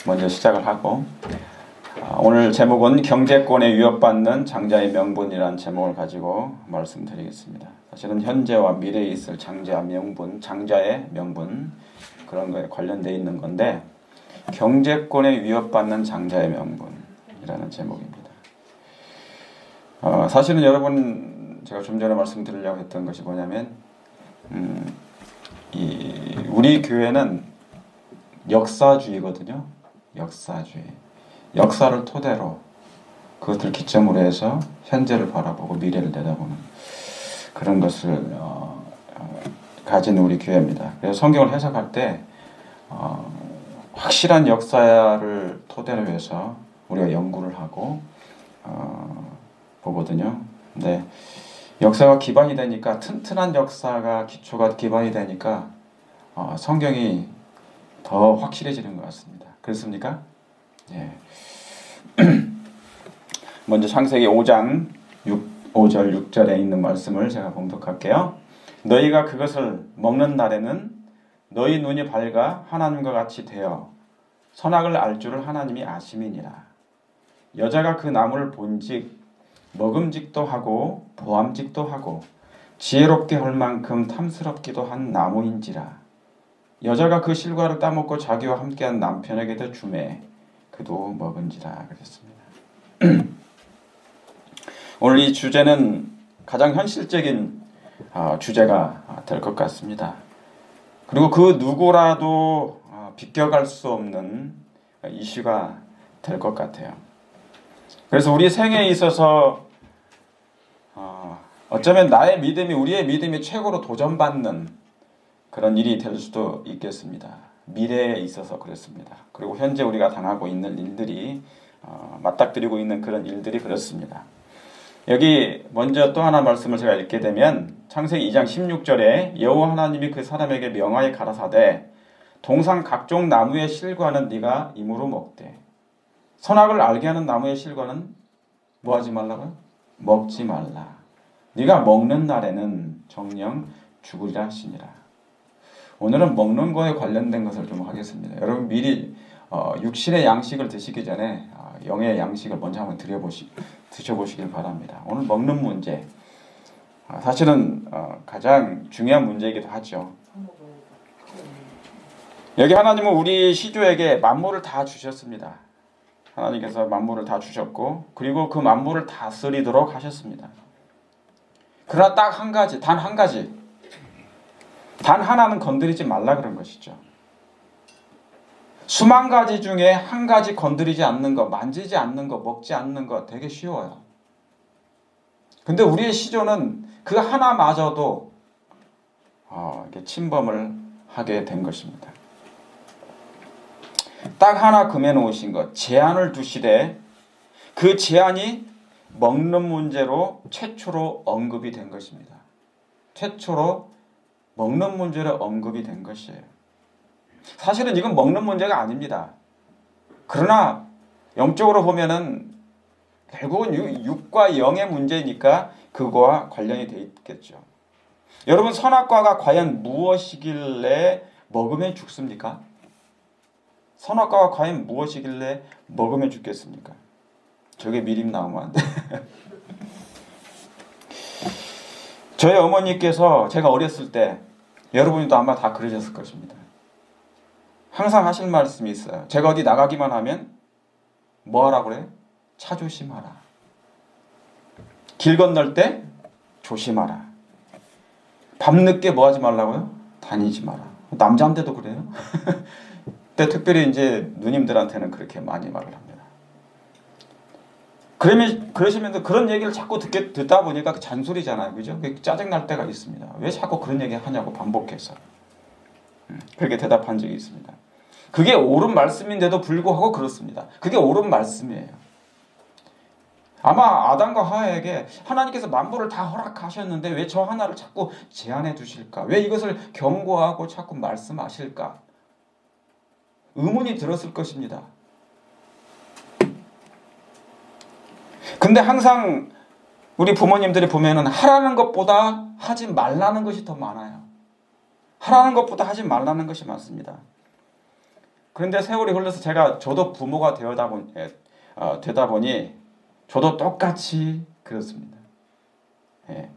먼저 시작을 하고, 오늘 제목은 경제권에 위협받는 장자의 명분이라는 제목을 가지고 말씀드리겠습니다. 사실은 현재와 미래에 있을 장자의 명분 그런 거에 관련되어 있는 건데, 경제권에 위협받는 장자의 명분이라는 제목입니다. 사실은 여러분, 제가 좀 전에 말씀드리려고 했던 것이 뭐냐면, 우리 교회는 역사주의거든요. 역사주의. 역사를 토대로 그것을 기점으로 해서 현재를 바라보고 미래를 내다보는 그런 것을 가진 우리 교회입니다. 그래서 성경을 해석할 때 확실한 역사를 토대로 해서 우리가 연구를 하고 보거든요. 근데 역사가 기반이 되니까, 튼튼한 역사가 기초가 기반이 되니까 성경이 더 확실해지는 것 같습니다. 그렇습니까? 예. 먼저 창세기 5장 5절 6절에 있는 말씀을 제가 봉독할게요. 너희가 그것을 먹는 날에는 너희 눈이 밝아 하나님과 같이 되어 선악을 알 줄을 하나님이 아심이니라. 여자가 그 나무를 본즉 먹음직도 하고 보암직도 하고 지혜롭게 할 만큼 탐스럽기도 한 나무인지라. 여자가 그 실과를 따먹고 자기와 함께한 남편에게도 주매 그도 먹은지라. 그랬습니다. 오늘 이 주제는 가장 현실적인 주제가 될 것 같습니다. 그리고 그 누구라도 비껴갈 수 없는 이슈가 될 것 같아요. 그래서 우리 생애에 있어서 어쩌면 나의 믿음이, 우리의 믿음이 최고로 도전받는 그런 일이 될 수도 있겠습니다. 미래에 있어서 그렇습니다. 그리고 현재 우리가 당하고 있는 일들이, 맞닥뜨리고 있는 그런 일들이 그렇습니다. 여기 먼저 또 하나 말씀을 제가 읽게 되면 창세기 2장 16절에 여호와 하나님이 그 사람에게 명하여 가라사대 동산 각종 나무의 실과는 네가 임으로 먹되 선악을 알게 하는 나무의 실과는 뭐 하지 말라고요? 먹지 말라. 네가 먹는 날에는 정녕 죽으리라 하시니라. 오늘은 먹는 거에 관련된 것을 좀 하겠습니다. 여러분 미리 육신의 양식을 드시기 전에 영의 양식을 먼저 한번 드셔보시길 바랍니다. 오늘 먹는 문제, 사실은 가장 중요한 문제이기도 하죠. 여기 하나님은 우리 시조에게 만물을 다 주셨습니다. 하나님께서 만물을 다 주셨고, 그리고 그 만물을 다스리도록 하셨습니다. 그러나 딱 한 가지, 단 하나는 건드리지 말라 그런 것이죠. 수만 가지 중에 한 가지 건드리지 않는 것, 만지지 않는 것, 먹지 않는 것 되게 쉬워요. 근데 우리의 시조는 그 하나마저도 이렇게 침범을 하게 된 것입니다. 딱 하나 금해놓으신 것, 제한을 두시되 그 제한이 먹는 문제로 최초로 언급이 된 것입니다. 최초로 먹는 문제로 언급이 된 것이에요. 사실은 이건 먹는 문제가 아닙니다. 그러나 영적으로 보면은 결국은 육과 영의 문제니까 그거와 관련이 되어 있겠죠. 여러분, 선악과가 과연 무엇이길래 먹으면 죽습니까? 선악과가 과연 무엇이길래 먹으면 죽겠습니까? 저게 미림 나오면 안 돼. 저희 어머니께서 제가 어렸을 때, 여러분도 아마 다 그러셨을 것입니다. 항상 하실 말씀이 있어요. 제가 어디 나가기만 하면 뭐 하라고 그래요? 차 조심하라. 길 건널 때 조심하라. 밤늦게 뭐 하지 말라고요? 다니지 마라. 남자인데도 그래요? 근데 특별히 이제 누님들한테는 그렇게 많이 말을 합니다. 그러시면서 그런 얘기를 자꾸 듣다 보니까 그 잔소리잖아요. 그죠? 짜증날 때가 있습니다. 왜 자꾸 그런 얘기 하냐고 반복해서. 그렇게 대답한 적이 있습니다. 그게 옳은 말씀인데도 불구하고 그렇습니다. 그게 옳은 말씀이에요. 아마 아담과 하와에게 하나님께서 만물을 다 허락하셨는데 왜 저 하나를 자꾸 제한해 두실까? 왜 이것을 경고하고 자꾸 말씀하실까? 의문이 들었을 것입니다. 근데 항상 우리 부모님들이 보면은 하라는 것보다 하지 말라는 것이 더 많아요. 하라는 것보다 하지 말라는 것이 많습니다. 그런데 세월이 흘러서 저도 부모가 되다 보니 저도 똑같이 그렇습니다. 예.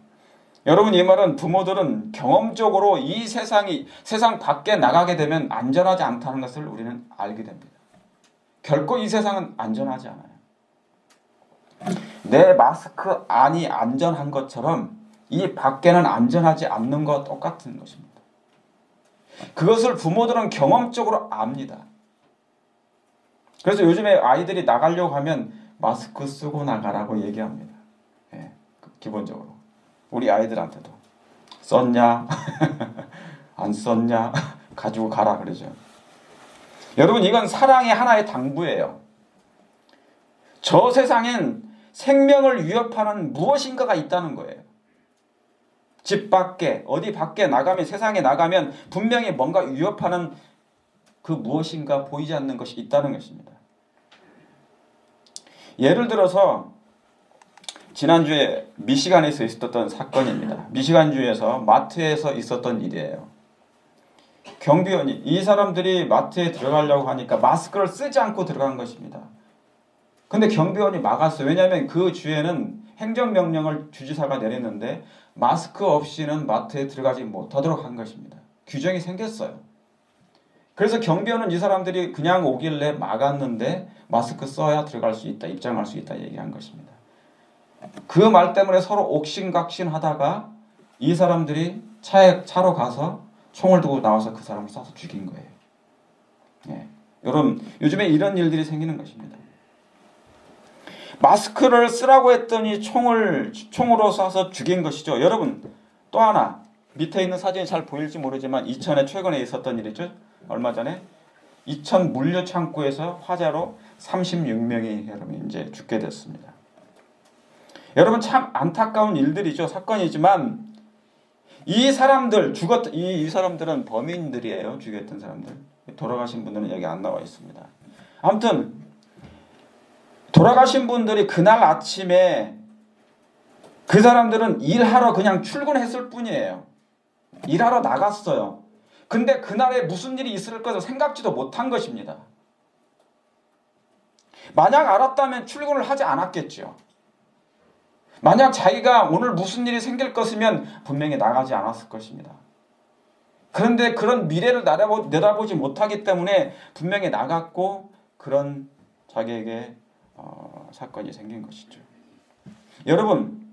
여러분, 이 말은 부모들은 경험적으로 이 세상 밖에 나가게 되면 안전하지 않다는 것을 우리는 알게 됩니다. 결코 이 세상은 안전하지 않아요. 내 마스크 안이 안전한 것처럼 이 밖에는 안전하지 않는 것과 똑같은 것입니다. 그것을 부모들은 경험적으로 압니다. 그래서 요즘에 아이들이 나가려고 하면 마스크 쓰고 나가라고 얘기합니다. 예, 기본적으로. 우리 아이들한테도. 썼냐? 안 썼냐? 가지고 가라 그러죠. 여러분, 이건 사랑의 하나의 당부예요. 저 세상엔 생명을 위협하는 무엇인가가 있다는 거예요. 집 밖에, 어디 밖에 나가면, 세상에 나가면 분명히 뭔가 위협하는 그 무엇인가 보이지 않는 것이 있다는 것입니다. 예를 들어서 지난주에 미시간에서 있었던 사건입니다. 미시간주에서 마트에서 있었던 일이에요. 경비원이, 이 사람들이 마트에 들어가려고 하니까 마스크를 쓰지 않고 들어간 것입니다. 근데 경비원이 막았어요. 왜냐하면 그 주에는 행정명령을 주지사가 내렸는데 마스크 없이는 마트에 들어가지 못하도록 한 것입니다. 규정이 생겼어요. 그래서 경비원은 이 사람들이 그냥 오길래 막았는데 마스크 써야 들어갈 수 있다, 입장할 수 있다 얘기한 것입니다. 그 말 때문에 서로 옥신각신 하다가 이 사람들이 차로 가서 총을 들고 나와서 그 사람을 쏴서 죽인 거예요. 예. 여러분, 요즘에 이런 일들이 생기는 것입니다. 마스크를 쓰라고 했더니 총으로 쏴서 죽인 것이죠. 여러분, 또 하나 밑에 있는 사진이 잘 보일지 모르지만 이천에 최근에 있었던 일이죠. 얼마 전에 이천 물류 창고에서 화재로 36명이 여러분 이제 죽게 됐습니다. 여러분, 참 안타까운 일들이죠. 사건이지만 이 사람들은 범인들이에요. 죽였던 사람들. 돌아가신 분들은 여기 안 나와 있습니다. 아무튼 돌아가신 분들이 그날 아침에 그 사람들은 일하러 그냥 출근했을 뿐이에요. 일하러 나갔어요. 근데 그날에 무슨 일이 있을 것을 생각지도 못한 것입니다. 만약 알았다면 출근을 하지 않았겠죠. 만약 자기가 오늘 무슨 일이 생길 것이면 분명히 나가지 않았을 것입니다. 그런데 그런 미래를 내다보지 못하기 때문에 분명히 나갔고 그런 자기에게 사건이 생긴 것이죠. 여러분,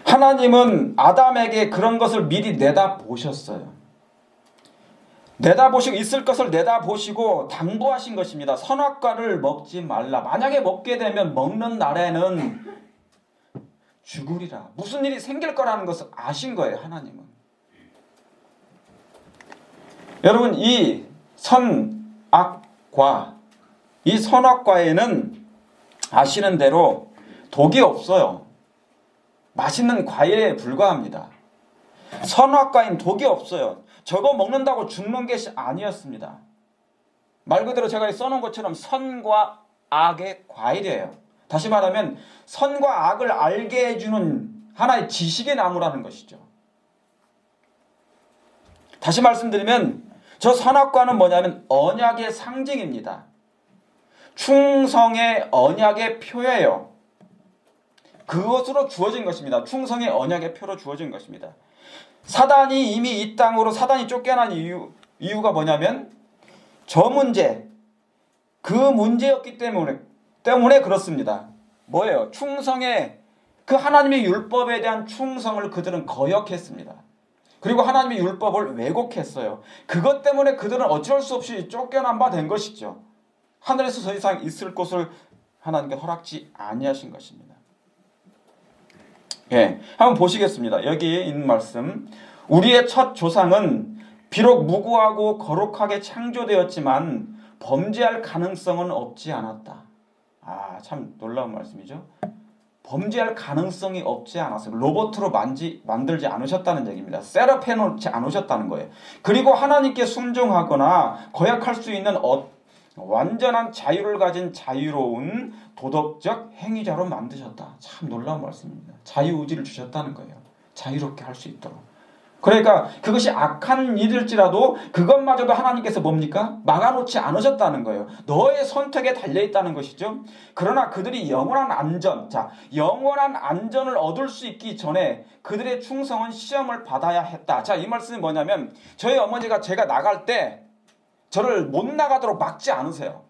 하나님은 아담에게 그런 것을 미리 내다보셨어요. 내다보시고 있을 것을 내다보시고 당부하신 것입니다. 선악과를 먹지 말라. 만약에 먹게 되면 먹는 날에는 죽으리라. 무슨 일이 생길 거라는 것을 아신 거예요, 하나님은. 여러분, 이 선악과, 이 선악과에는 아시는 대로 독이 없어요. 맛있는 과일에 불과합니다. 선악과엔 독이 없어요. 저거 먹는다고 죽는 것이 아니었습니다. 말 그대로 제가 써놓은 것처럼 선과 악의 과일이에요. 다시 말하면 선과 악을 알게 해주는 하나의 지식의 나무라는 것이죠. 다시 말씀드리면 저 선악과는 뭐냐면 언약의 상징입니다. 충성의 언약의 표예요. 그것으로 주어진 것입니다. 충성의 언약의 표로 주어진 것입니다. 사단이 이미 이 땅으로 사단이 쫓겨난 이유가 뭐냐면 저 문제, 그 문제였기 때문에 그렇습니다. 뭐예요? 충성의 그 하나님의 율법에 대한 충성을 그들은 거역했습니다. 그리고 하나님의 율법을 왜곡했어요. 그것 때문에 그들은 어쩔 수 없이 쫓겨난 바 된 것이죠. 하늘에서 더 이상 있을 곳을 하나님께 허락지 아니하신 것입니다. 예, 한번 보시겠습니다. 여기 있는 말씀. 우리의 첫 조상은 비록 무고하고 거룩하게 창조되었지만 범죄할 가능성은 없지 않았다. 참 놀라운 말씀이죠. 범죄할 가능성이 없지 않았어요. 로봇으로 만들지 않으셨다는 얘기입니다. 셋업해 놓지 않으셨다는 거예요. 그리고 하나님께 순종하거나 거역할 수 있는 완전한 자유를 가진 자유로운 도덕적 행위자로 만드셨다. 참 놀라운 말씀입니다. 자유의지를 주셨다는 거예요. 자유롭게 할 수 있도록. 그러니까 그것이 악한 일일지라도 그것마저도 하나님께서 뭡니까? 막아놓지 않으셨다는 거예요. 너의 선택에 달려있다는 것이죠. 그러나 그들이 영원한 안전, 영원한 안전을 얻을 수 있기 전에 그들의 충성은 시험을 받아야 했다. 이 말씀이 뭐냐면 저희 어머니가 제가 나갈 때 저를 못 나가도록 막지 않으세요.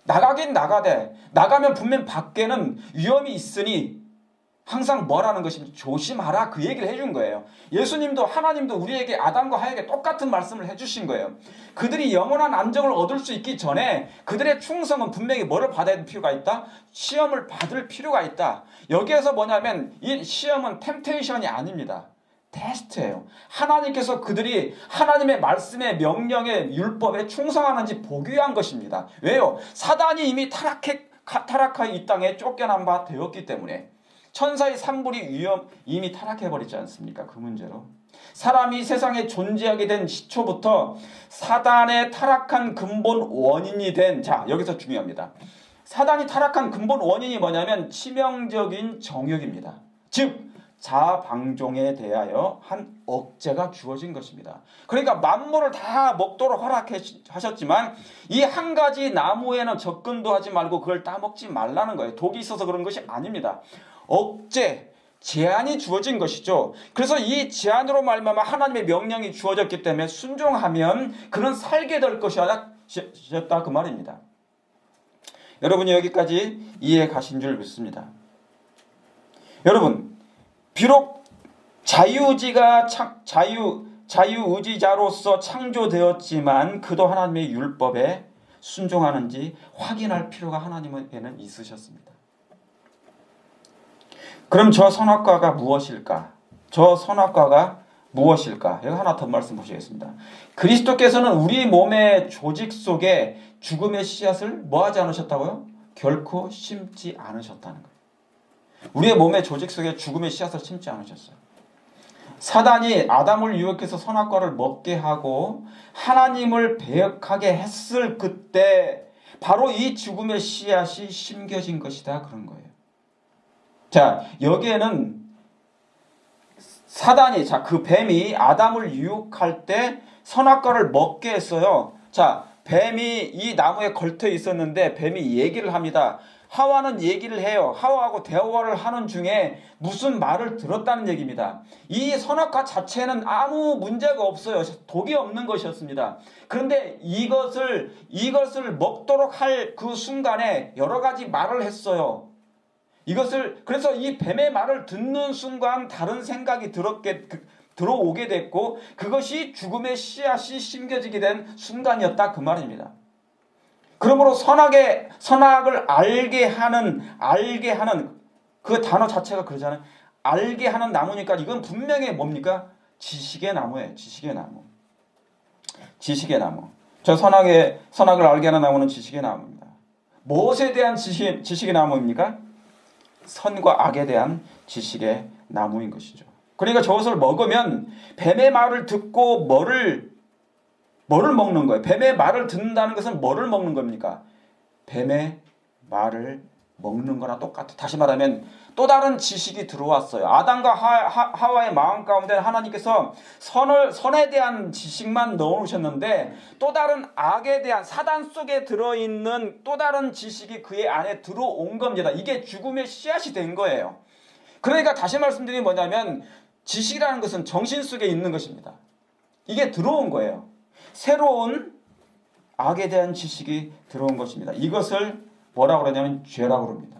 나가긴 나가되 나가면 분명 밖에는 위험이 있으니 항상 뭐라는 것입니까? 조심하라, 그 얘기를 해준 거예요. 예수님도 하나님도 우리에게 아담과 하에게 똑같은 말씀을 해주신 거예요. 그들이 영원한 안정을 얻을 수 있기 전에 그들의 충성은 분명히 뭐를 받아야 할 필요가 있다? 시험을 받을 필요가 있다. 여기에서 뭐냐면 이 시험은 템테이션이 아닙니다. 테스트예요. 하나님께서 그들이 하나님의 말씀에 명령에 율법에 충성하는지 보기 위한 것입니다. 왜요? 사단이 이미 타락하여 이 땅에 쫓겨난 바 되었기 때문에. 천사의 3분이 이미 타락해버리지 않습니까? 그 문제로. 사람이 세상에 존재하게 된 시초부터 사단의 타락한 근본 원인이 된, 여기서 중요합니다. 사단이 타락한 근본 원인이 뭐냐면 치명적인 정욕입니다. 즉 자방종에 대하여 한 억제가 주어진 것입니다. 그러니까 만물을 다 먹도록 허락하셨지만 이 한 가지 나무에는 접근도 하지 말고 그걸 따먹지 말라는 거예요. 독이 있어서 그런 것이 아닙니다. 억제, 제한이 주어진 것이죠. 그래서 이 제한으로 말미암아 하나님의 명령이 주어졌기 때문에 순종하면 그는 살게 될 것이었다, 그 말입니다. 여러분이 여기까지 이해 가신 줄 믿습니다. 여러분, 비록 자유의지자로서 창조되었지만 그도 하나님의 율법에 순종하는지 확인할 필요가 하나님에게는 있으셨습니다. 그럼 저 선악과가 무엇일까? 저 선악과가 무엇일까? 여기 하나 더 말씀 보시겠습니다. 그리스도께서는 우리 몸의 조직 속에 죽음의 씨앗을 뭐하지 않으셨다고요? 결코 심지 않으셨다는 거예요. 우리의 몸의 조직 속에 죽음의 씨앗을 심지 않으셨어요. 사단이 아담을 유혹해서 선악과를 먹게 하고 하나님을 배역하게 했을 그때 바로 이 죽음의 씨앗이 심겨진 것이다, 그런 거예요. 여기에는 사단이, 그 뱀이 아담을 유혹할 때 선악과를 먹게 했어요. 뱀이 이 나무에 걸터 있었는데 뱀이 얘기를 합니다. 하와는 얘기를 해요. 하와하고 대화를 하는 중에 무슨 말을 들었다는 얘기입니다. 이 선악과 자체는 아무 문제가 없어요. 독이 없는 것이었습니다. 그런데 이것을 먹도록 할 그 순간에 여러 가지 말을 했어요. 그래서 이 뱀의 말을 듣는 순간 다른 생각이 들어오게 됐고 그것이 죽음의 씨앗이 심겨지게 된 순간이었다, 그 말입니다. 그러므로 선악을 알게 하는 그 단어 자체가 그러잖아요. 알게 하는 나무니까 이건 분명히 뭡니까? 지식의 나무예요. 지식의 나무. 지식의 나무. 저 선악을 알게 하는 나무는 지식의 나무입니다. 무엇에 대한 지식의 나무입니까? 선과 악에 대한 지식의 나무인 것이죠. 그러니까 저것을 먹으면 뱀의 말을 듣고 뭐를 먹는 거예요? 뱀의 말을 듣는다는 것은 뭐를 먹는 겁니까? 뱀의 말을 먹는 거나 똑같아. 다시 말하면 또 다른 지식이 들어왔어요. 아담과 하와의 마음 가운데 하나님께서 선에 대한 지식만 넣어놓으셨는데 또 다른 악에 대한, 사단 속에 들어있는 또 다른 지식이 그의 안에 들어온 겁니다. 이게 죽음의 씨앗이 된 거예요. 그러니까 다시 말씀드리면 뭐냐면 지식이라는 것은 정신 속에 있는 것입니다. 이게 들어온 거예요. 새로운 악에 대한 지식이 들어온 것입니다. 이것을 뭐라고 그러냐면 죄라고 그럽니다.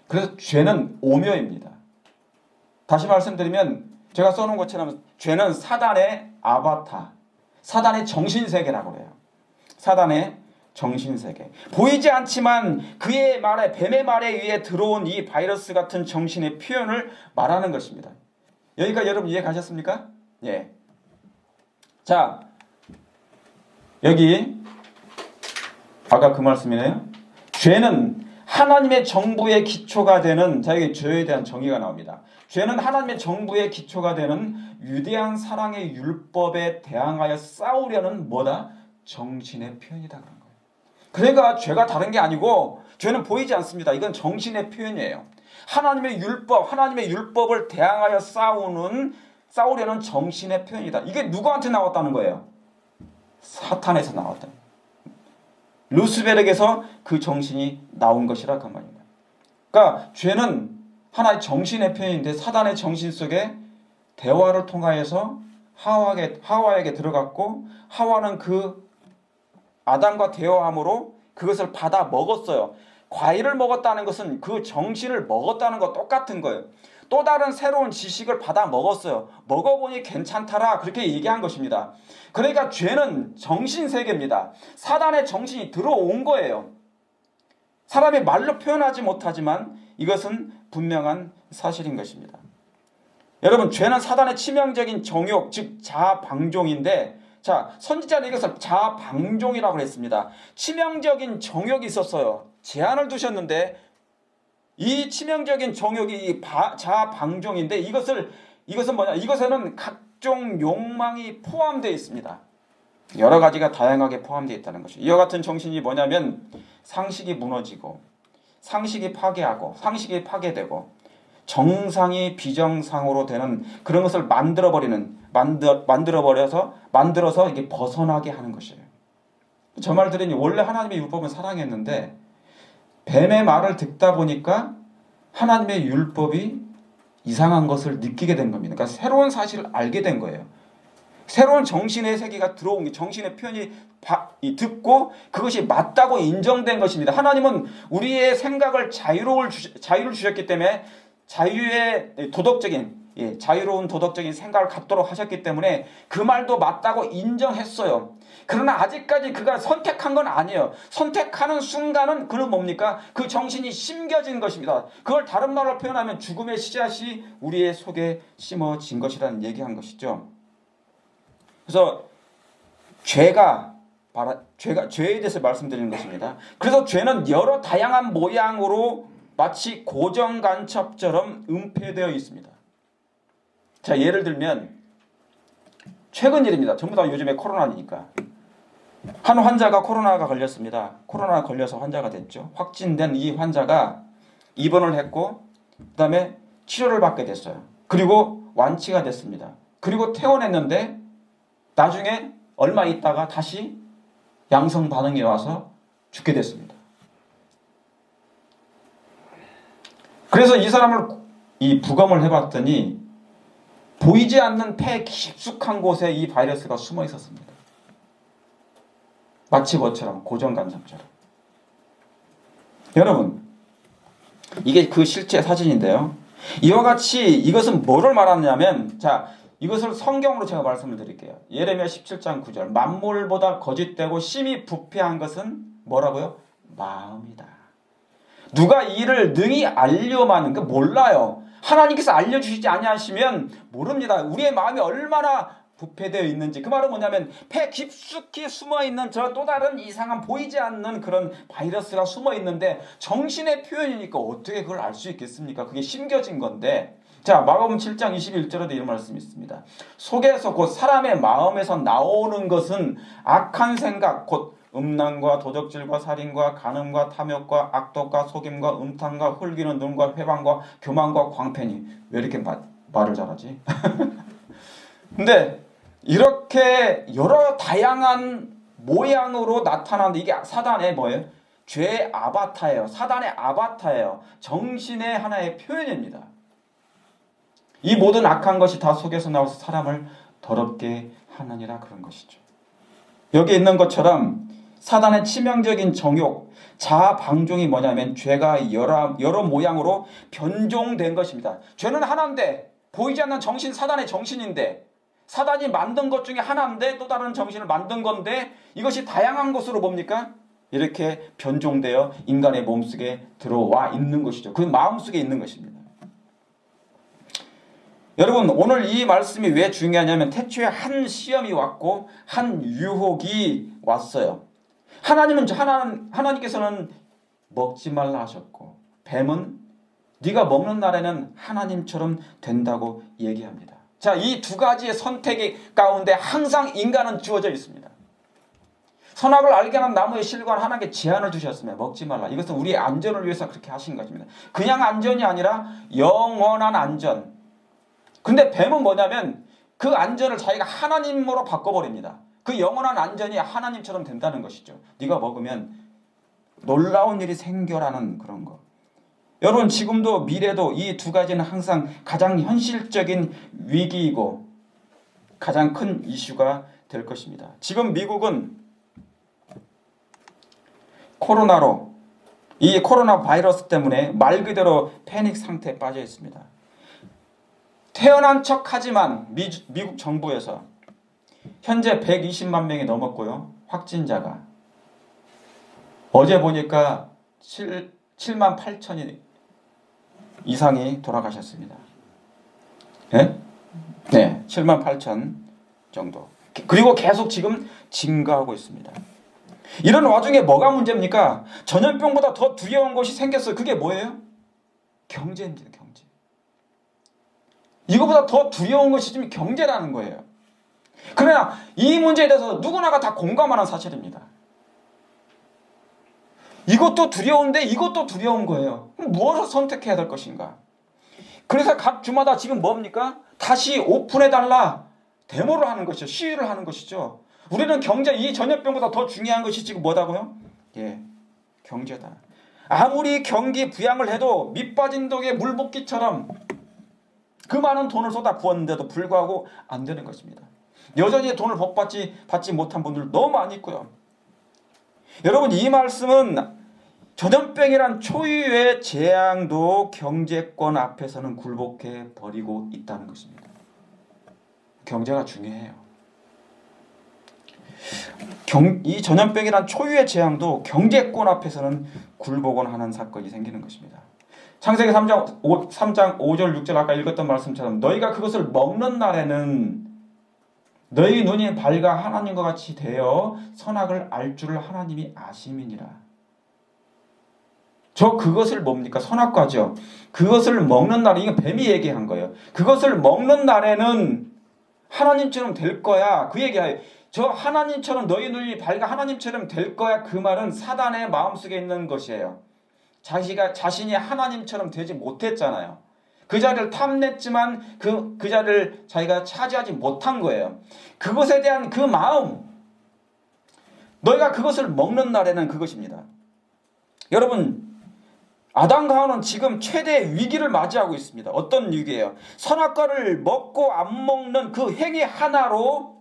그래서 죄는 오묘입니다. 다시 말씀드리면 제가 써놓은 것처럼 죄는 사단의 아바타, 사단의 정신세계라고 해요. 사단의 정신세계. 보이지 않지만 그의 말에, 뱀의 말에 의해 들어온 이 바이러스 같은 정신의 표현을 말하는 것입니다. 여기까지 여러분 이해 가셨습니까? 예. 여기 아까 그 말씀이네요. 죄는 하나님의 정부의 기초가 되는, 여기 죄에 대한 정의가 나옵니다. 죄는 하나님의 정부의 기초가 되는 위대한 사랑의 율법에 대항하여 싸우려는 뭐다? 정신의 표현이다, 그런 거예요. 그러니까 죄가 다른 게 아니고 죄는 보이지 않습니다. 이건 정신의 표현이에요. 하나님의 율법을 대항하여 싸우는 싸우려는 정신의 표현이다. 이게 누구한테 나왔다는 거예요? 사탄에서 나왔다. 루스베르에서 그 정신이 나온 것이라 그 말입니다. 그러니까 죄는 하나의 정신의 표현인데 사단의 정신 속에 대화를 통하여서 하와에게 들어갔고 하와는 그 아담과 대화함으로 그것을 받아 먹었어요. 과일을 먹었다는 것은 그 정신을 먹었다는 거 똑같은 거예요. 또 다른 새로운 지식을 받아 먹었어요. 먹어보니 괜찮더라 그렇게 얘기한 것입니다. 그러니까 죄는 정신세계입니다. 사단의 정신이 들어온 거예요. 사람이 말로 표현하지 못하지만 이것은 분명한 사실인 것입니다. 여러분, 죄는 사단의 치명적인 정욕, 즉 자아방종인데, 자, 선지자는 이것을 자아방종이라고 했습니다. 치명적인 정욕이 있었어요. 제한을 두셨는데 이 치명적인 정욕이 자아방종인데 이것은 뭐냐? 이것에는 각종 욕망이 포함되어 있습니다. 여러 가지가 다양하게 포함되어 있다는 것이죠. 이와 같은 정신이 뭐냐면 상식이 무너지고 상식이 파괴하고 상식이 파괴되고 정상이 비정상으로 되는 그런 것을 만들어서 이게 벗어나게 하는 것이에요. 저 말 들으니 원래 하나님의 율법은 사랑했는데 뱀의 말을 듣다 보니까 하나님의 율법이 이상한 것을 느끼게 된 겁니다. 그러니까 새로운 사실을 알게 된 거예요. 새로운 정신의 세계가 들어온 게 정신의 표현이 듣고 그것이 맞다고 인정된 것입니다. 하나님은 우리의 생각을 자유를 주셨기 때문에 자유로운 도덕적인 생각을 갖도록 하셨기 때문에 그 말도 맞다고 인정했어요. 그러나 아직까지 그가 선택한 건 아니에요. 선택하는 순간은 그는 뭡니까? 그 정신이 심겨진 것입니다. 그걸 다른 말로 표현하면 죽음의 씨앗이 우리의 속에 심어진 것이라는 얘기한 것이죠. 그래서 죄에 대해서 말씀드리는 것입니다. 그래서 죄는 여러 다양한 모양으로 마치 고정간첩처럼 은폐되어 있습니다. 자, 예를 들면 최근 일입니다. 전부 다 요즘에 코로나니까. 한 환자가 코로나가 걸렸습니다. 코로나 걸려서 환자가 됐죠. 확진된 이 환자가 입원을 했고 그 다음에 치료를 받게 됐어요. 그리고 완치가 됐습니다. 그리고 퇴원했는데 나중에 얼마 있다가 다시 양성 반응이 와서 죽게 됐습니다. 그래서 이 사람을 부검을 해봤더니 보이지 않는 폐 깊숙한 곳에 이 바이러스가 숨어 있었습니다. 마치 뭐처럼 고정간첩처럼. 여러분, 이게 그 실제 사진인데요. 이와 같이 이것은 뭐를 말하느냐면, 자, 이것을 성경으로 제가 말씀을 드릴게요. 예레미야 17장 9절. 만물보다 거짓되고 심히 부패한 것은 뭐라고요? 마음이다. 누가 이를 능히 알려마는 그 몰라요. 하나님께서 알려주시지 아니하시면 모릅니다. 우리의 마음이 얼마나 부패되어 있는지. 그 말은 뭐냐면 폐 깊숙이 숨어있는 저 또 다른 이상한 보이지 않는 그런 바이러스가 숨어있는데 정신의 표현이니까 어떻게 그걸 알 수 있겠습니까? 그게 심겨진 건데. 자, 마가복음 7장 21절에도 이런 말씀이 있습니다. 속에서 곧 사람의 마음에서 나오는 것은 악한 생각 곧 음란과 도적질과 살인과 간음과 탐욕과 악독과 속임과 음탕과 흘기는 눈과 회방과 교만과 광팬이. 왜 이렇게 말을 잘하지? 근데 이렇게 여러 다양한 모양으로 나타나는 이게 사단의 뭐예요? 죄의 아바타예요. 사단의 아바타예요. 정신의 하나의 표현입니다. 이 모든 악한 것이 다 속에서 나와서 사람을 더럽게 하느니라 그런 것이죠. 여기 있는 것처럼 사단의 치명적인 정욕, 자아방종이 뭐냐면 죄가 여러 모양으로 변종된 것입니다. 죄는 하나인데 보이지 않는 정신, 사단의 정신인데 사단이 만든 것 중에 하나인데 또 다른 정신을 만든 건데 이것이 다양한 것으로 뭡니까? 이렇게 변종되어 인간의 몸속에 들어와 있는 것이죠. 그 마음속에 있는 것입니다. 여러분, 오늘 이 말씀이 왜 중요하냐면 태초에 한 시험이 왔고 한 유혹이 왔어요. 하나님께서는 먹지 말라 하셨고 뱀은 네가 먹는 날에는 하나님처럼 된다고 얘기합니다. 자, 이 두 가지의 선택 가운데 항상 인간은 주어져 있습니다. 선악을 알게 하는 나무의 실과는 하나님께 제한을 두셨으면 먹지 말라. 이것은 우리의 안전을 위해서 그렇게 하신 것입니다. 그냥 안전이 아니라 영원한 안전. 근데 뱀은 뭐냐면 그 안전을 자기가 하나님으로 바꿔버립니다. 그 영원한 안전이 하나님처럼 된다는 것이죠. 네가 먹으면 놀라운 일이 생겨라는 그런 거. 여러분 지금도 미래도 이 두 가지는 항상 가장 현실적인 위기이고 가장 큰 이슈가 될 것입니다. 지금 미국은 코로나로 이 코로나 바이러스 때문에 말 그대로 패닉 상태에 빠져 있습니다. 태어난 척하지만 미국 정부에서 현재 120만 명이 넘었고요. 확진자가 어제 보니까 7만 8천이 이상이 돌아가셨습니다. 네? 네, 7만 8천 정도. 그리고 계속 지금 증가하고 있습니다. 이런 와중에 뭐가 문제입니까? 전염병보다 더 두려운 것이 생겼어요. 그게 뭐예요? 경제입니다. 경제. 이거보다 더 두려운 것이 지금 경제라는 거예요. 그러나 이 문제에 대해서 누구나가 다 공감하는 사실입니다. 이것도 두려운데 이것도 두려운 거예요. 무엇을 선택해야 될 것인가? 그래서 각 주마다 지금 뭡니까? 다시 오픈해달라. 데모를 하는 것이죠. 시위를 하는 것이죠. 우리는 경제, 이 전염병보다 더 중요한 것이 지금 뭐다고요? 예, 경제다. 아무리 경기 부양을 해도 밑 빠진 독에 물 붓기처럼 그 많은 돈을 쏟아 부었는데도 불구하고 안 되는 것입니다. 여전히 돈을 받지 못한 분들 너무 많이 있고요. 여러분 이 말씀은 전염병이란 초유의 재앙도 경제권 앞에서는 굴복해 버리고 있다는 것입니다. 경제가 중요해요. 이 전염병이란 초유의 재앙도 경제권 앞에서는 굴복을 하는 사건이 생기는 것입니다. 창세기 3장 5절 6절 아까 읽었던 말씀처럼 너희가 그것을 먹는 날에는 너희 눈이 밝아 하나님과 같이 되어 선악을 알 줄을 하나님이 아심이니라. 그것을 뭡니까? 선악과죠. 그것을 먹는 날에, 이건 뱀이 얘기한 거예요. 그것을 먹는 날에는 하나님처럼 될 거야. 그 얘기예요. 저 하나님처럼 너희 눈이 밝아 하나님처럼 될 거야. 그 말은 사단의 마음속에 있는 것이에요. 자신이 하나님처럼 되지 못했잖아요. 그 자리를 탐냈지만 그 자리를 자기가 차지하지 못한 거예요. 그것에 대한 그 마음, 너희가 그것을 먹는 날에는 그것입니다. 여러분 아담과 하와는 지금 최대 위기를 맞이하고 있습니다. 어떤 위기예요? 선악과를 먹고 안 먹는 그 행위 하나로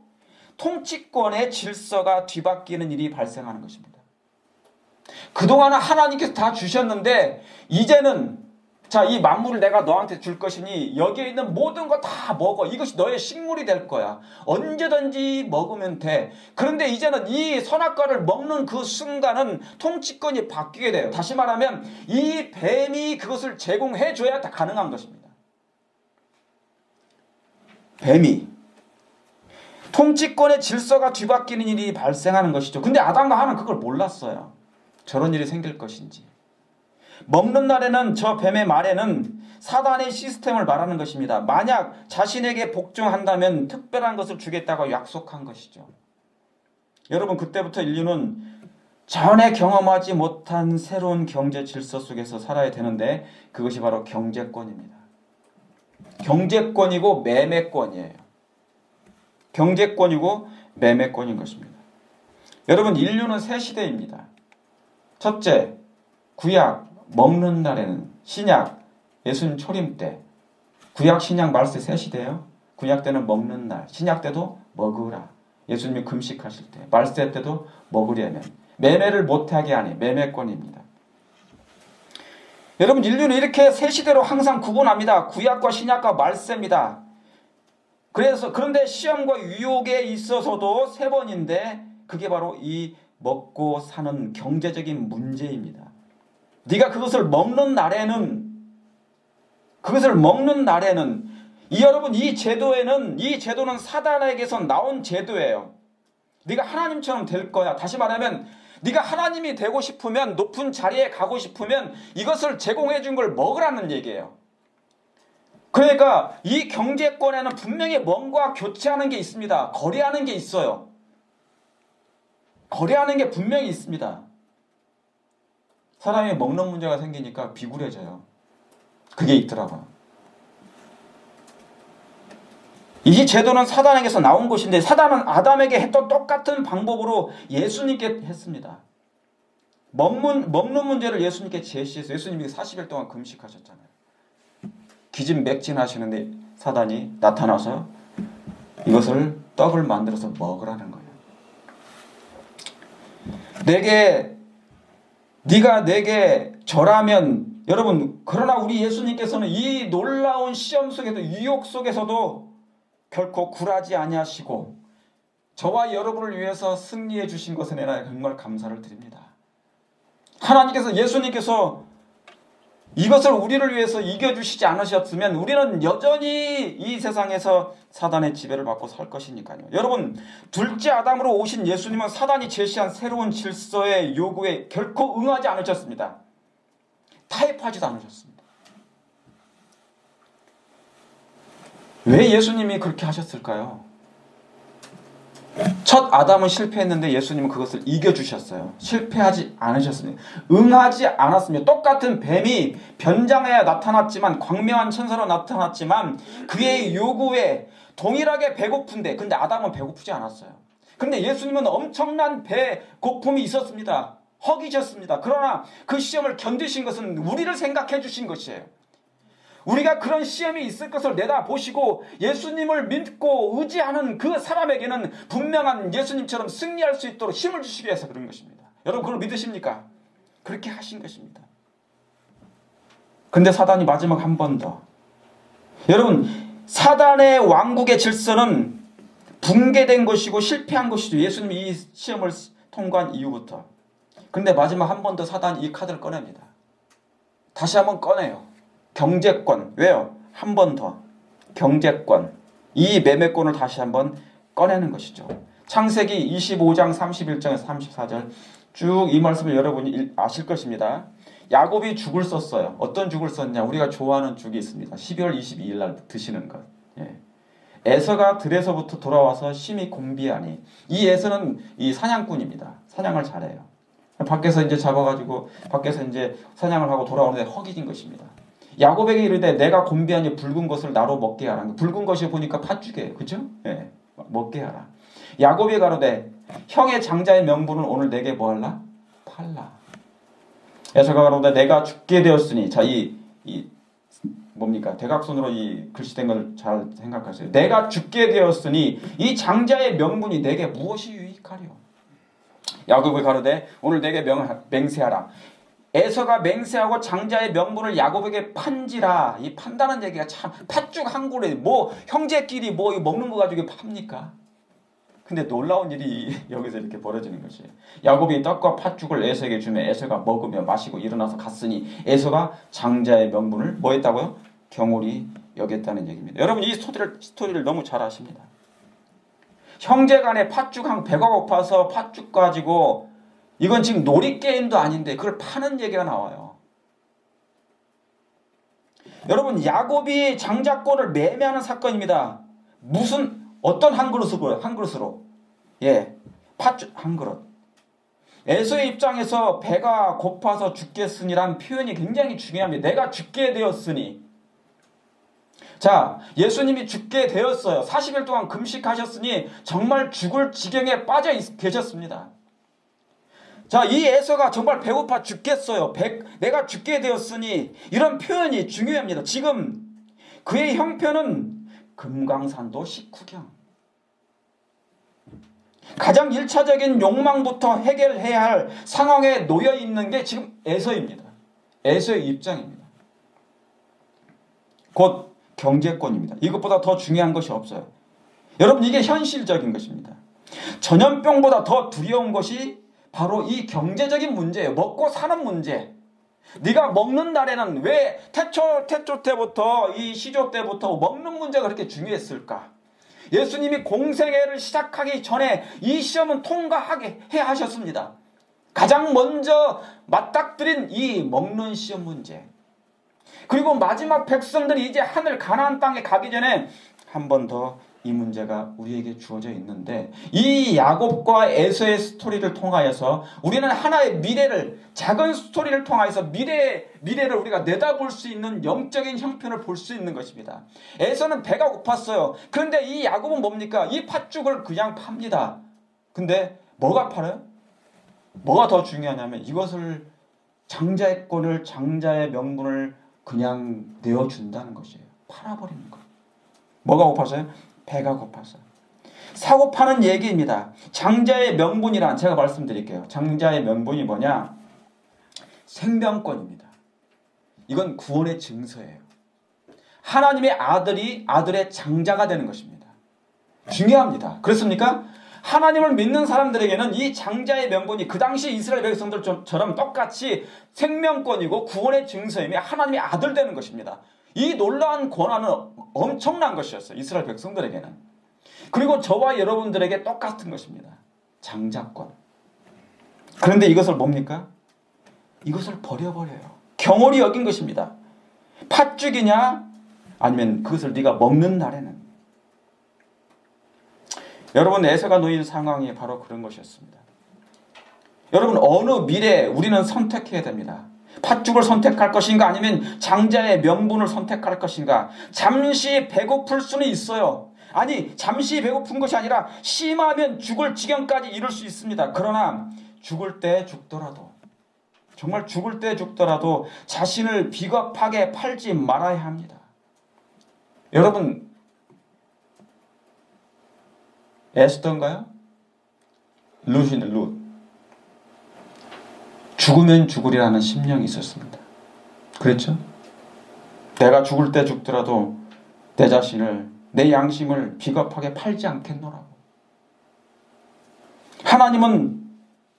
통치권의 질서가 뒤바뀌는 일이 발생하는 것입니다. 그동안은 하나님께서 다 주셨는데 이제는 자, 이 만물을 내가 너한테 줄 것이니 여기에 있는 모든 거 다 먹어. 이것이 너의 식물이 될 거야. 언제든지 먹으면 돼. 그런데 이제는 이 선악과를 먹는 그 순간은 통치권이 바뀌게 돼요. 다시 말하면 이 뱀이 그것을 제공해 줘야 다 가능한 것입니다. 뱀이 통치권의 질서가 뒤바뀌는 일이 발생하는 것이죠. 근데 아담과 하와는 그걸 몰랐어요. 저런 일이 생길 것인지. 먹는 날에는 저 뱀의 말에는 사단의 시스템을 말하는 것입니다. 만약 자신에게 복종한다면 특별한 것을 주겠다고 약속한 것이죠. 여러분 그때부터 인류는 전에 경험하지 못한 새로운 경제 질서 속에서 살아야 되는데 그것이 바로 경제권입니다. 경제권이고 매매권이에요. 경제권이고 매매권인 것입니다. 여러분 인류는 새 시대입니다. 첫째, 구약 먹는 날에는 신약 예수님 초림 때 구약 신약 말세 새 시대예요. 구약 때는 먹는 날, 신약 때도 먹으라. 예수님이 금식하실 때, 말세 때도 먹으려면 매매를 못하게 하니 매매권입니다. 여러분 인류는 이렇게 새 시대로 항상 구분합니다. 구약과 신약과 말세입니다. 그런데 시험과 유혹에 있어서도 세 번인데 그게 바로 이 먹고 사는 경제적인 문제입니다. 네가 그것을 먹는 날에는 여러분 이 제도는 사단에게서 나온 제도예요. 네가 하나님처럼 될 거야. 다시 말하면 네가 하나님이 되고 싶으면 높은 자리에 가고 싶으면 이것을 제공해 준 걸 먹으라는 얘기예요. 그러니까 이 경제권에는 분명히 뭔가 교체하는 게 있습니다. 거래하는 게 있어요. 거래하는 게 분명히 있습니다. 사람이 먹는 문제가 생기니까 비굴해져요. 그게 있더라고요. 이 제도는 사단에게서 나온 것인데 사단은 아담에게 했던 똑같은 방법으로 예수님께 했습니다. 먹는 문제를 예수님께 제시해서 예수님이 40일 동안 금식하셨잖아요. 기진맥진하시는데 사단이 나타나서 이것을 떡을 만들어서 먹으라는 거예요. 네가 내게 절하면, 여러분, 그러나 우리 예수님께서는 이 놀라운 시험 속에도, 유혹 속에서도 결코 굴하지 아니하시고 저와 여러분을 위해서 승리해 주신 것에 내가 정말 감사를 드립니다. 하나님께서, 예수님께서 이것을 우리를 위해서 이겨주시지 않으셨으면 우리는 여전히 이 세상에서 사단의 지배를 받고 살 것이니까요. 여러분, 둘째 아담으로 오신 예수님은 사단이 제시한 새로운 질서의 요구에 결코 응하지 않으셨습니다. 타협하지도 않으셨습니다. 왜 예수님이 그렇게 하셨을까요? 첫 아담은 실패했는데 예수님은 그것을 이겨주셨어요. 실패하지 않으셨습니다. 응하지 않았습니다. 똑같은 뱀이 변장하여 나타났지만, 광명한 천사로 나타났지만 그의 요구에 동일하게 배고픈데, 근데 아담은 배고프지 않았어요. 근데 예수님은 엄청난 배고픔이 있었습니다. 허기셨습니다. 그러나 그 시험을 견디신 것은 우리를 생각해 주신 것이에요. 우리가 그런 시험이 있을 것을 내다보시고 예수님을 믿고 의지하는 그 사람에게는 분명한 예수님처럼 승리할 수 있도록 힘을 주시기 위해서 그런 것입니다. 여러분, 그걸 믿으십니까? 그렇게 하신 것입니다. 그런데 사단이 마지막 한 번 더. 여러분, 사단의 왕국의 질서는 붕괴된 것이고 실패한 것이죠. 예수님이 이 시험을 통과한 이후부터. 그런데 마지막 한 번 더 사단이 이 카드를 꺼냅니다. 다시 한번 꺼내요. 경제권. 왜요? 한 번 더. 경제권. 이 매매권을 다시 한번 꺼내는 것이죠. 창세기 25장 31절에서 34절 쭉 이 말씀을 여러분이 아실 것입니다. 야곱이 죽을 썼어요. 어떤 죽을 썼냐? 우리가 좋아하는 죽이 있습니다. 12월 22일 날 드시는 것. 예. 에서가 들에서부터 돌아와서 심히 공비하니, 이 에서는 이 사냥꾼입니다. 사냥을 잘해요. 밖에서 이제 잡아가지고 밖에서 이제 사냥을 하고 돌아오는데 허기진 것입니다. 야곱에게 이르되 내가 곤비하니 붉은 것을 나로 먹게 하라. 붉은 것이 보니까 팥죽이에요. 그죠? 예. 먹게 하라. 야곱이 가로되 형의 장자의 명분은 오늘 내게 뭐할라? 팔라. 에서가 가로되 내가 죽게 되었으니, 자, 이 뭡니까? 대각선으로 이 글씨된 걸 잘 생각하세요. 내가 죽게 되었으니 이 장자의 명분이 내게 무엇이 유익하리요? 야곱이 가로되 오늘 내게 맹세하라. 에서가 맹세하고 장자의 명분을 야곱에게 판지라. 이 판다는 얘기가 참, 팥죽 한 그릇, 뭐 형제끼리 뭐 먹는 거 가지고 팝니까? 근데 놀라운 일이 여기서 이렇게 벌어지는 것이에요. 야곱이 떡과 팥죽을 에서에게 주며 에서가 먹으며 마시고 일어나서 갔으니 에서가 장자의 명분을 뭐 했다고요? 경홀히 여겼다는 얘기입니다. 여러분, 이 스토리를 너무 잘 아십니다. 형제간에 팥죽 한 배가 고파서 팥죽 가지고, 이건 지금 놀이게임도 아닌데 그걸 파는 얘기가 나와요. 여러분, 야곱이 장자권을 매매하는 사건입니다. 어떤 한 그릇으로? 예, 팥죽 한 그릇. 에서의 입장에서 배가 고파서 죽겠으니란 표현이 굉장히 중요합니다. 내가 죽게 되었으니. 자, 예수님이 죽게 되었어요. 40일 동안 금식하셨으니 정말 죽을 지경에 빠져 계셨습니다. 자, 이 에서가 정말 배고파 죽겠어요. 내가 죽게 되었으니, 이런 표현이 중요합니다. 지금 그의 형편은 금강산도 식후경. 가장 1차적인 욕망부터 해결해야 할 상황에 놓여 있는 게 지금 에서입니다. 에서의 입장입니다. 곧 경제권입니다. 이것보다 더 중요한 것이 없어요. 여러분, 이게 현실적인 것입니다. 전염병보다 더 두려운 것이 바로 이 경제적인 문제예요. 먹고 사는 문제. 네가 먹는 날에는 왜 태초 때부터, 이 시조 때부터 먹는 문제가 그렇게 중요했을까? 예수님이 공생애를 시작하기 전에 이 시험은 통과하게 해 하셨습니다. 가장 먼저 맞닥뜨린 이 먹는 시험 문제. 그리고 마지막 백성들이 이제 하늘 가나안 땅에 가기 전에 한 번 더 이 문제가 우리에게 주어져 있는데 이 야곱과 에서의 스토리를 통하여서 우리는 하나의 미래를 작은 스토리를 통하여서 미래를 우리가 내다볼 수 있는 영적인 형편을 볼 수 있는 것입니다. 에서는 배가 고팠어요. 그런데 이 야곱은 뭡니까? 이 팥죽을 그냥 팝니다. 근데 뭐가 팔아요? 뭐가 더 중요하냐면 이것을 장자의 권을 장자의 명분을 그냥 내어준다는 것이에요. 팔아버리는 것. 뭐가 고파서요? 배가 고파서. 사고 파는 얘기입니다. 장자의 명분이란 제가 말씀드릴게요. 장자의 명분이 뭐냐? 생명권입니다. 이건 구원의 증서예요. 하나님의 아들이 아들의 장자가 되는 것입니다. 중요합니다. 그렇습니까? 하나님을 믿는 사람들에게는 이 장자의 명분이 그 당시 이스라엘 백성들처럼 똑같이 생명권이고 구원의 증서이며 하나님의 아들 되는 것입니다. 이 놀라운 권한은 엄청난 것이었어요. 이스라엘 백성들에게는. 그리고 저와 여러분들에게 똑같은 것입니다. 장자권. 그런데 이것을 뭡니까? 이것을 버려버려요. 경홀히 여긴 것입니다. 팥죽이냐? 아니면 그것을 네가 먹는 날에는. 여러분, 에서가 놓인 상황이 바로 그런 것이었습니다. 여러분, 어느 미래에 우리는 선택해야 됩니다. 팥죽을 선택할 것인가 아니면 장자의 명분을 선택할 것인가. 잠시 배고플 수는 있어요. 아니, 잠시 배고픈 것이 아니라 심하면 죽을 지경까지 이를 수 있습니다. 그러나 죽을 때 죽더라도, 정말 죽을 때 죽더라도 자신을 비겁하게 팔지 말아야 합니다. 여러분, 에스더인가요? 룻이네, 룻. 죽으면 죽으리라는 심령이 있었습니다. 그렇죠? 내가 죽을 때 죽더라도 내 자신을, 내 양심을 비겁하게 팔지 않겠노라고. 하나님은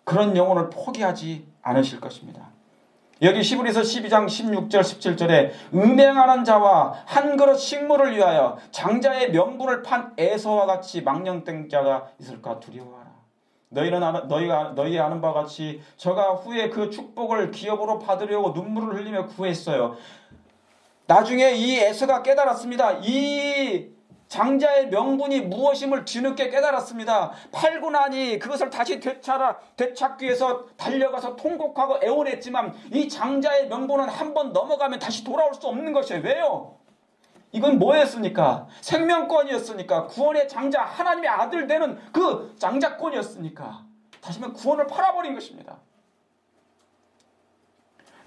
그런 영혼을 포기하지 않으실 것입니다. 여기 히브리서 12장 16절 17절에 음행하는 자와 한 그릇 식물을 위하여 장자의 명분을 판 에서와 같이 망령된 자가 있을까 두려워하라. 너희 아는 바와 같이 저가 후에 그 축복을 기업으로 받으려고 눈물을 흘리며 구했어요. 나중에 이 에서가 깨달았습니다. 이 장자의 명분이 무엇임을 뒤늦게 깨달았습니다. 팔고 나니 그것을 다시 되찾기 위해서 달려가서 통곡하고 애원했지만 이 장자의 명분은 한번 넘어가면 다시 돌아올 수 없는 것이에요. 왜요? 이건 뭐였습니까? 생명권이었으니까. 구원의 장자, 하나님의 아들 되는 그 장자권이었으니까. 다시 말하면 구원을 팔아버린 것입니다.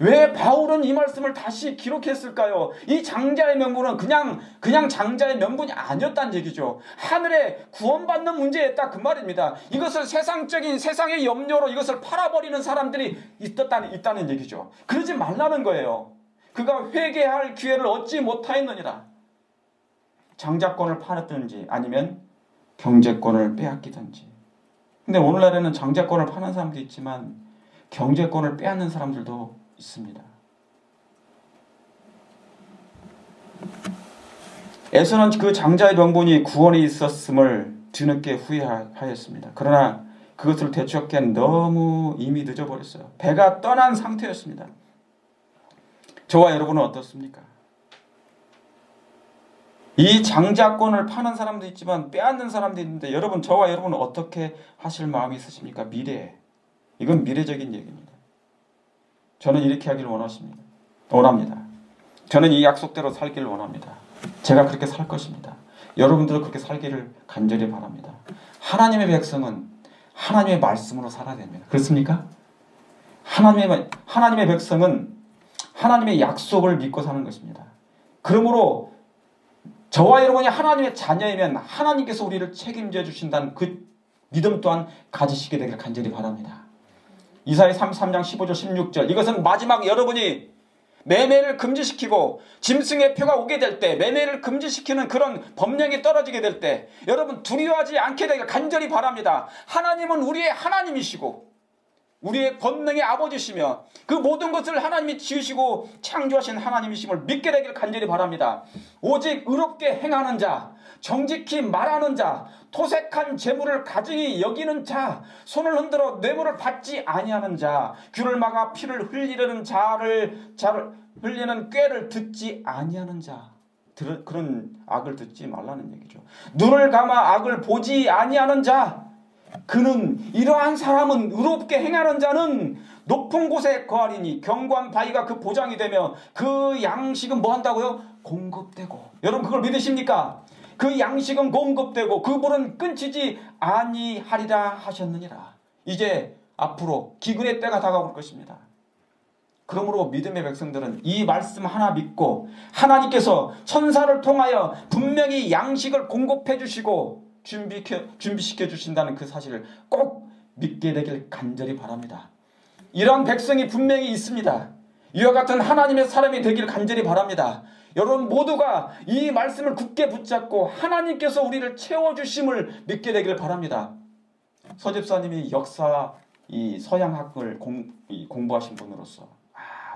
왜 바울은 이 말씀을 다시 기록했을까요? 이 장자의 명분은 그냥 장자의 명분이 아니었다는 얘기죠. 하늘에 구원받는 문제였다 그 말입니다. 이것을 세상의 염려로 이것을 팔아버리는 사람들이 있다는 얘기죠. 그러지 말라는 거예요. 그가 회개할 기회를 얻지 못하였느니라. 장자권을 팔았든지 아니면 경제권을 빼앗기든지. 근데 오늘날에는 장자권을 파는 사람도 있지만 경제권을 빼앗는 사람들도 있습니다. 에서는 그 장자의 명분이 구원에 있었음을 뒤늦게 후회하였습니다. 그러나 그것을 되찾기엔 너무 이미 늦어버렸어요. 배가 떠난 상태였습니다. 저와 여러분은 어떻습니까? 이 장자권을 파는 사람도 있지만 빼앗는 사람도 있는데 여러분, 저와 여러분은 어떻게 하실 마음이 있으십니까? 미래에. 이건 미래적인 얘기입니다. 저는 이렇게 하기를 원합니다. 저는 이 약속대로 살기를 원합니다. 제가 그렇게 살 것입니다. 여러분들도 그렇게 살기를 간절히 바랍니다. 하나님의 백성은 하나님의 말씀으로 살아야 됩니다. 그렇습니까? 하나님의 백성은 하나님의 약속을 믿고 사는 것입니다. 그러므로 저와 여러분이 하나님의 자녀이면 하나님께서 우리를 책임져 주신다는 그 믿음 또한 가지시게 되기를 간절히 바랍니다. 이사야 33장 15절 16절, 이것은 마지막 여러분이 매매를 금지시키고 짐승의 표가 오게 될 때, 매매를 금지시키는 그런 법령이 떨어지게 될 때 여러분 두려워하지 않게 되기를 간절히 바랍니다. 하나님은 우리의 하나님이시고 우리의 권능의 아버지시며 그 모든 것을 하나님이 지으시고 창조하신 하나님이심을 믿게 되기를 간절히 바랍니다. 오직 의롭게 행하는 자, 정직히 말하는 자, 토색한 재물을 가증히 여기는 자, 손을 흔들어 뇌물을 받지 아니하는 자, 귀를 막아 피를 흘리려는 자를 흘리는 꾀를 듣지 아니하는 자, 그런 악을 듣지 말라는 얘기죠. 눈을 감아 악을 보지 아니하는 자, 그는 이러한 사람은 의롭게 행하는 자는 높은 곳에 거하리니 견고한 바위가 그 보장이 되며 그 양식은 뭐 한다고요? 공급되고. 여러분 그걸 믿으십니까? 그 양식은 공급되고 그 불은 끊치지 아니하리라 하셨느니라. 이제 앞으로 기근의 때가 다가올 것입니다. 그러므로 믿음의 백성들은 이 말씀 하나 믿고 하나님께서 천사를 통하여 분명히 양식을 공급해 주시고 준비시켜 주신다는 그 사실을 꼭 믿게 되길 간절히 바랍니다. 이런 백성이 분명히 있습니다. 이와 같은 하나님의 사람이 되길 간절히 바랍니다. 여러분 모두가 이 말씀을 굳게 붙잡고 하나님께서 우리를 채워주심을 믿게 되길 바랍니다. 서 집사님이 역사 이 서양학을 공부하신 분으로서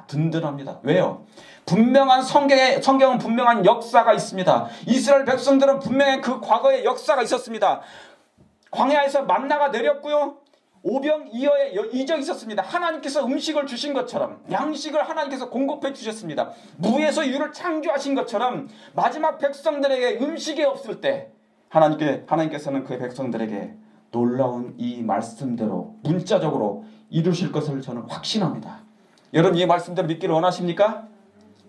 든든합니다. 왜요? 분명한 성경은 분명한 역사가 있습니다. 이스라엘 백성들은 분명히 그 과거의 역사가 있었습니다. 광야에서 만나가 내렸고요. 오병이어의 이적이 있었습니다. 하나님께서 음식을 주신 것처럼 양식을 하나님께서 공급해 주셨습니다. 무에서 유를 창조하신 것처럼 마지막 백성들에게 음식이 없을 때 하나님께서는 그 백성들에게 놀라운 이 말씀대로 문자적으로 이루실 것을 저는 확신합니다. 여러분 이 말씀대로 믿기를 원하십니까?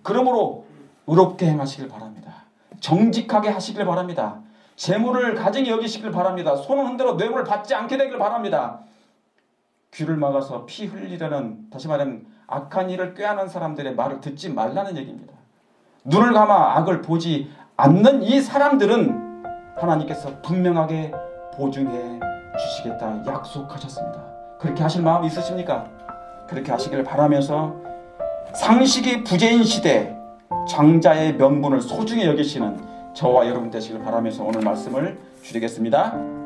그러므로 의롭게 행하시길 바랍니다. 정직하게 하시길 바랍니다. 재물을 가증히 여기시길 바랍니다. 손을 흔들어 뇌물을 받지 않게 되길 바랍니다. 귀를 막아서 피 흘리려는, 다시 말하면 악한 일을 꾀하는 사람들의 말을 듣지 말라는 얘기입니다. 눈을 감아 악을 보지 않는 이 사람들은 하나님께서 분명하게 보증해 주시겠다 약속하셨습니다. 그렇게 하실 마음 있으십니까? 그렇게 하시길 바라면서 상식이 부재인 시대 장자의 명분을 소중히 여기시는 저와 여러분 되시길 바라면서 오늘 말씀을 줄이겠습니다.